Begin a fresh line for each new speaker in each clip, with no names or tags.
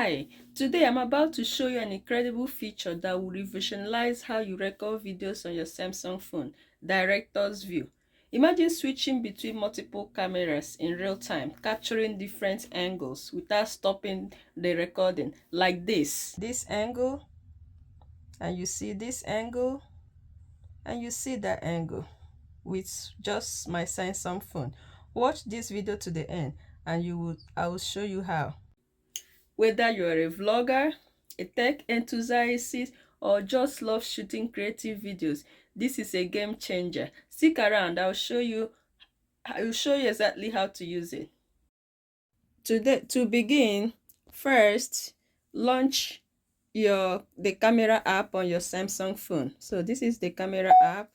Hi, today I'm about to show you an incredible feature that will revolutionize how you record videos on your Samsung phone, Director's View. Imagine switching between multiple cameras in real time, capturing different angles without stopping the recording, like this. This angle, and you see this angle, and you see that angle with just my Samsung phone. Watch this video to the end and I will show you how. Whether you're a vlogger, a tech enthusiast, or just love shooting creative videos, this is a game changer. Stick around, I will show you exactly how to use it. To begin, first launch the camera app on your Samsung phone. So this is the camera app.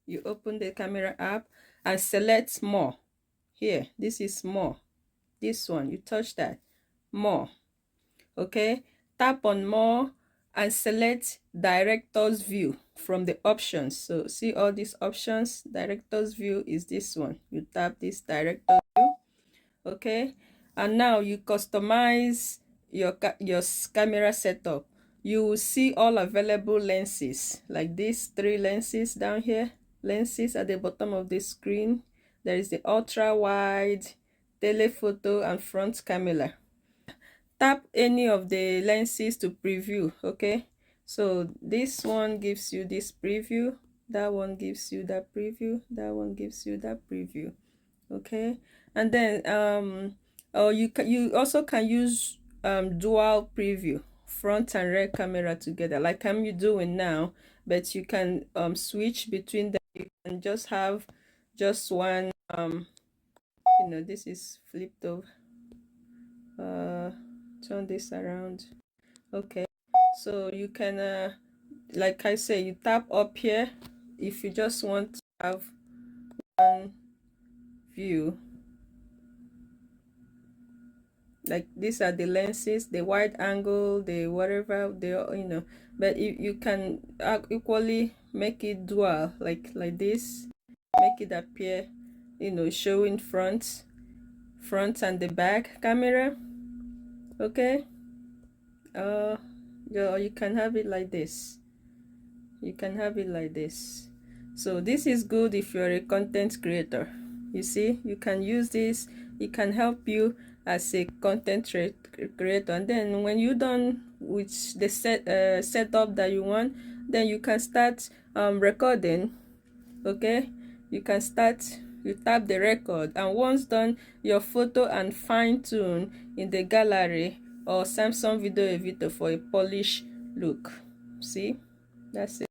You open the camera app and select more. Here, this is more. This one, you touch that. More. Okay, tap on more and select Director's View from the options. So see all these options. Director's View is this one. You tap this Director's View. Okay, and now you customize your camera setup. You will see all available lenses, like these 3 lenses down here. Lenses at the bottom of the screen. There is the ultra wide, telephoto, and front camera. Tap any of the lenses to preview. Okay, so this one gives you this preview, that one gives you that preview, that one gives you that preview. Okay, and then you also can use dual preview, front and rear camera together, like I'm doing now, but you can switch between them. You can just have just one this is flipped over. Turn this around. Okay, so you can like I say, you tap up here if you just want to have one view. Like these are the lenses, the wide angle, the whatever, the but you can equally make it dual, like this, make it appear showing front and the back camera. Okay, you can have it like this. You can have it like this. So this is good if you're a content creator. You see, you can use this. It can help you as a content creator, and then when you're done with the setup that you want, then you can start recording. Okay, you can start. You tap the record, and once done, your photo and fine-tune in the gallery or Samsung Video Editor for a polished look. See, that's it.